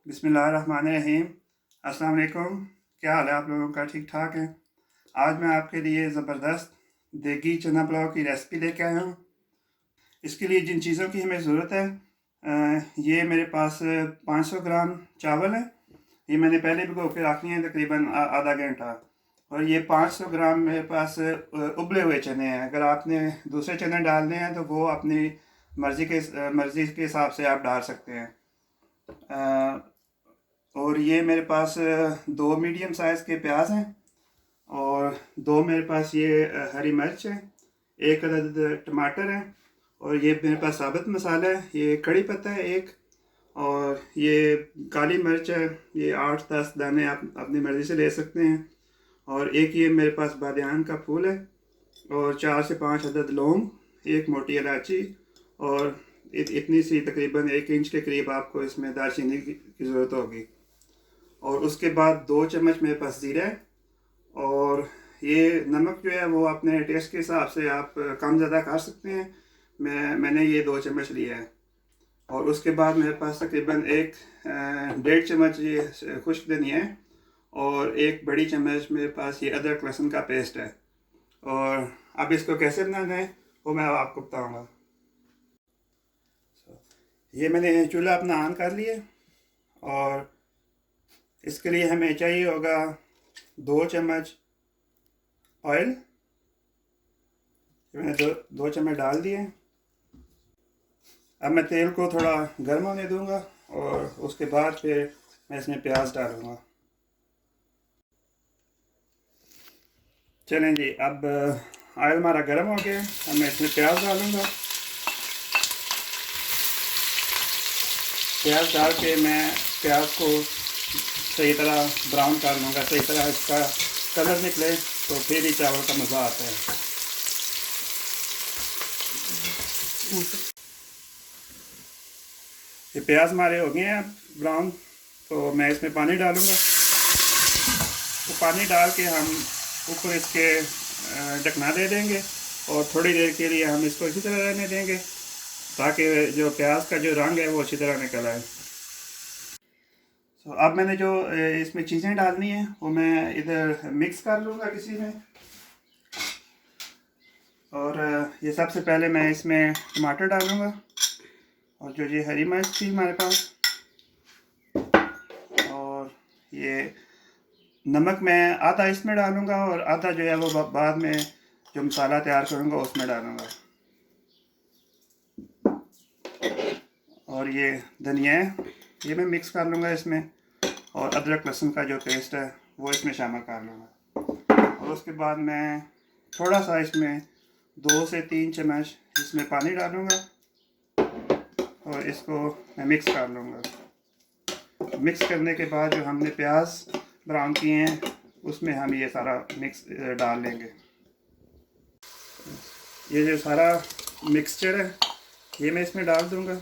बिस्मिल्लाहिर्रहमानिर्रहीम। अस्सलाम वालेकुम। क्या हाल है आप लोगों का? ठीक ठाक है। आज मैं आपके लिए ज़बरदस्त देगी चना पुलाव की रेसिपी लेके आया हूँ। इसके लिए जिन चीज़ों की हमें ज़रूरत है, ये मेरे पास 500 ग्राम चावल है। ये मैंने पहले भिगो के रख लिए हैं तकरीबन आधा घंटा। और ये 500 ग्राम मेरे पास उबले हुए चने हैं। अगर आपने दूसरे चने डालने हैं तो वो अपनी मर्ज़ी के हिसाब से आप डाल सकते हैं। और ये मेरे पास दो मीडियम साइज़ के प्याज हैं, और दो मेरे पास ये हरी मिर्च है, एक अदद टमाटर है, और ये मेरे पास साबुत मसाला है, ये कड़ी पत्ता है एक, और ये काली मिर्च है, ये 8-10 दाने आप अपनी मर्ज़ी से ले सकते हैं। और एक ये मेरे पास बादियान का फूल है, और 4 से 5 अदद लौंग, एक मोटी इलायची, और इतनी सी तकरीबन 1 इंच के करीब आपको इसमें दालचीनी की ज़रूरत होगी। और उसके बाद 2 चम्मच मेरे पास ज़ीरा है, और ये नमक जो है वो अपने टेस्ट के हिसाब से आप कम ज़्यादा कर सकते हैं। मैंने ये 2 चम्मच लिया है। और उसके बाद मेरे पास तकरीबन 1.5 चम्मच ये खुश्क धनिया है, और 1 बड़ी चम्मच मेरे पास ये अदरक लहसुन का पेस्ट है। और अब इसको कैसे बनाना है वो मैं आपको बताऊँगा। ये मैंने चूल्हा अपना ऑन कर लिया, और इसके लिए हमें चाहिए होगा 2 चम्मच ऑयल। मैंने दो चम्मच डाल दिए। अब मैं तेल को थोड़ा गर्म होने दूंगा, और उसके बाद फिर मैं इसमें प्याज डालूंगा। चलें जी, अब ऑयल हमारा गर्म हो गया। अब मैं इसमें प्याज डालूंगा। प्याज डाल के मैं प्याज को सही तरह ब्राउन कर लूँगा। सही तरह इसका कलर निकले तो फिर ही चावल का मज़ा आता है। ये प्याज हमारे हो गए हैं ब्राउन, तो मैं इसमें पानी डालूँगा। तो पानी डाल के हम ऊपर इसके ढकना दे देंगे, और थोड़ी देर के लिए हम इसको इसी तरह रहने देंगे ताकि जो प्याज का जो रंग है वो अच्छी तरह निकल आए। तो अब मैंने जो इसमें चीज़ें डालनी हैं वो मैं इधर मिक्स कर लूँगा किसी में। और ये सबसे पहले मैं इसमें टमाटर डालूँगा, और जो ये हरी मिर्च थी हमारे पास, और ये नमक मैं आधा इसमें डालूँगा, और आधा जो है वो बाद में जो मसाला तैयार करूँगा उसमें डालूँगा। और ये धनिया है, ये मैं मिक्स कर लूँगा इसमें, और अदरक लहसुन का जो पेस्ट है वो इसमें शामिल कर लूँगा। और उसके बाद मैं थोड़ा सा इसमें 2 से 3 चम्मच इसमें पानी डालूँगा, और इसको मैं मिक्स कर लूँगा। मिक्स करने के बाद जो हमने प्याज ब्राउन किए हैं उसमें हम ये सारा मिक्स डाल लेंगे। ये जो सारा मिक्सचर है ये मैं इसमें डाल दूँगा।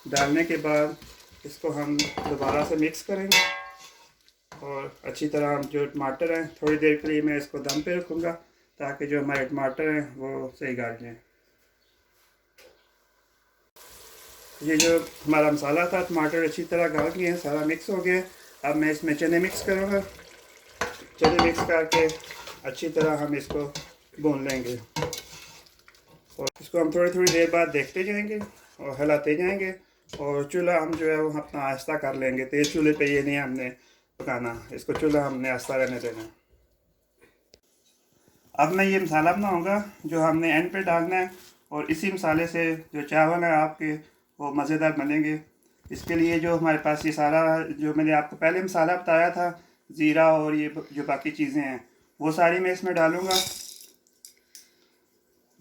डालने के बाद इसको हम दोबारा से मिक्स करेंगे, और अच्छी तरह हम जो टमाटर हैं थोड़ी देर के लिए मैं इसको दम पे रखूँगा ताकि जो हमारे टमाटर हैं वो सही गल जाएँ। ये जो हमारा मसाला था, टमाटर अच्छी तरह गल गए हैं, सारा मिक्स हो गया। अब मैं इसमें चने मिक्स करूँगा। चने मिक्स करके अच्छी तरह हम इसको भून लेंगे, और इसको हम थोड़ी थोड़ी देर बाद देखते जाएंगे और हिलाते जाएंगे। और चूल्हा हम जो है वो अपना आहिस्ता कर लेंगे। तेज़ चूल्हे पे ये नहीं हमने पकाना, इसको चूल्हा हमने आहिस्ता रहने देना। अब मैं ये मसाला बनाऊँगा जो हमने एंड पे डालना है, और इसी मसाले से जो चावल है आपके वो मज़ेदार बनेंगे। इसके लिए जो हमारे पास ये सारा जो मैंने आपको पहले मसाला बताया था, ज़ीरा और ये जो बाकी चीज़ें हैं वो सारी मैं इसमें डालूँगा।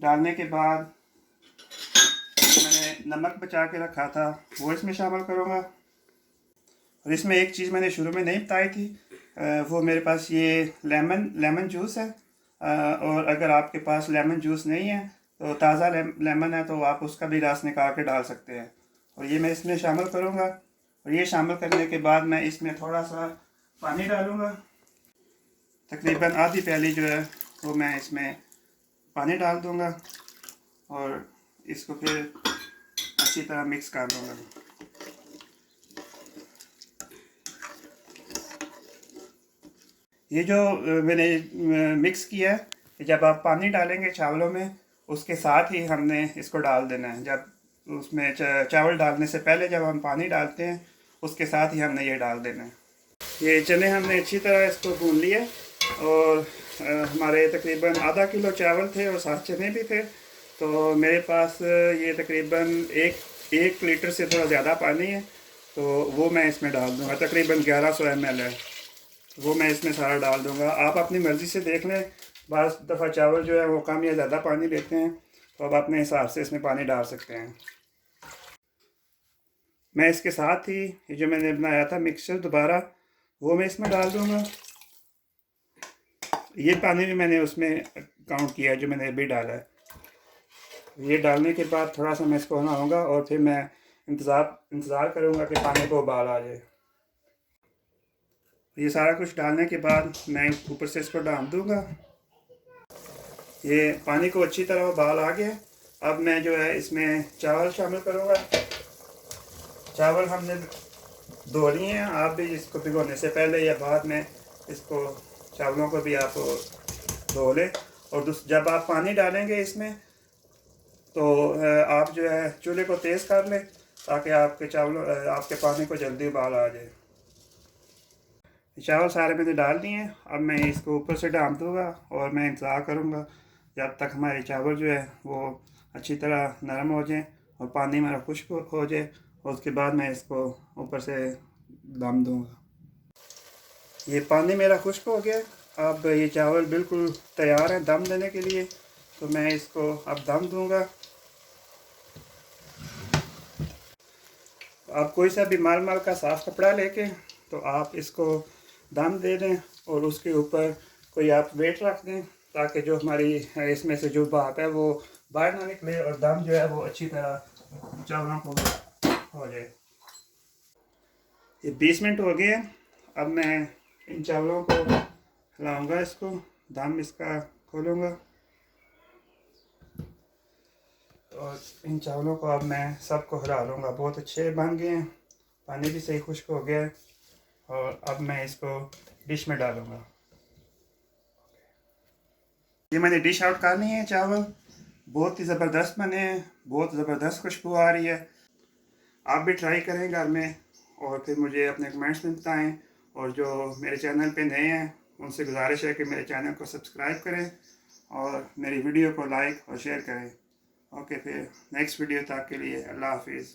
डालने के बाद मैंने नमक बचा के रखा था वो इसमें शामिल करूँगा। और इसमें एक चीज़ मैंने शुरू में नहीं बताई थी, वो मेरे पास ये लेमन जूस है। और अगर आपके पास लेमन जूस नहीं है तो ताज़ा लेमन है तो आप उसका भी रस निकाल के डाल सकते हैं। और ये मैं इसमें शामिल करूँगा। और ये शामिल करने के बाद मैं इसमें थोड़ा सा पानी डालूँगा। तकरीबन आधी प्याली जो है वो मैं इसमें पानी डाल दूँगा, और इसको फिर अच्छी तरह मिक्स कर लूँगा। ये जो मैंने मिक्स किया है, जब आप पानी डालेंगे चावलों में उसके साथ ही हमने इसको डाल देना है। जब उसमें चावल डालने से पहले जब हम पानी डालते हैं उसके साथ ही हमने ये डाल देना है। ये चने हमने अच्छी तरह इसको भून लिया और हमारे तकरीबन आधा किलो चावल थे और 7 चने भी थे, तो मेरे पास ये तकरीबन एक लीटर से थोड़ा ज़्यादा पानी है, तो वो मैं इसमें डाल दूँगा। तकरीबन 1100 ml है, वो मैं इसमें सारा डाल दूँगा। आप अपनी मर्ज़ी से देख लें, बाज़ दफ़ा चावल जो है वो कम या ज़्यादा पानी लेते हैं, तो आप अपने हिसाब से इसमें पानी डाल सकते हैं। मैं इसके साथ ही ये जो मैंने बनाया था मिक्सचर दोबारा वो मैं इसमें डाल दूँगा। ये पानी भी मैंने उसमें काउंट किया है जो मैंने अभी डाला है। ये डालने के बाद थोड़ा सा मैं इसको हिलाऊंगा और फिर मैं इंतज़ार करूँगा कि पानी को उबाल आ जाए। ये सारा कुछ डालने के बाद मैं ऊपर से इसको डाल दूँगा। ये पानी को अच्छी तरह उबाल आ गया। अब मैं जो है इसमें चावल शामिल करूँगा। चावल हमने धो लिए हैं, आप भी इसको भिगोने से पहले या बाद में इसको चावलों को भी आप धो लें। और जब आप पानी डालेंगे इसमें तो आप जो है चूल्हे को तेज़ कर लें ताकि आपके पानी को जल्दी उबाल आ जाए। चावल सारे मैंने डाल दिए हैं, अब मैं इसको ऊपर से डाल दूँगा और मैं इंतज़ार करूँगा जब तक हमारे चावल जो है वो अच्छी तरह नरम हो जाए और पानी मेरा खुश्क हो जाए, और उसके बाद मैं इसको ऊपर से दम दूँगा। ये पानी मेरा खुश्क हो गया। अब ये चावल बिल्कुल तैयार हैं दम देने के लिए, तो मैं इसको अब दम दूँगा। आप कोई सा भी माल का साफ़ कपड़ा लेके तो आप इसको दम दे दें और उसके ऊपर कोई आप वेट रख दें ताकि जो हमारी इसमें से जो भाप है वो बाहर ना निकले और दम जो है वो अच्छी तरह चावलों को हो जाए। ये 20 मिनट हो गए हैं। अब मैं इन चावलों को हिलाऊंगा, इसको दम इसका खोलूँगा और इन चावलों को अब मैं सबको हिला लूँगा। बहुत अच्छे बन गए हैं, पानी भी सही खुश्क हो गया है और अब मैं इसको डिश में डालूँगा। ये मैंने डिश आउट करनी है। चावल बहुत ही ज़बरदस्त बने हैं, बहुत ज़बरदस्त खुशबू आ रही है। आप भी ट्राई करें घर में और फिर मुझे अपने कमेंट्स में बताएं। और जो मेरे चैनल पे नए हैं उनसे गुजारिश है कि मेरे चैनल को सब्सक्राइब करें और मेरी वीडियो को लाइक और शेयर करें। ओके, फिर नेक्स्ट वीडियो तक के लिए अल्लाह हाफिज़।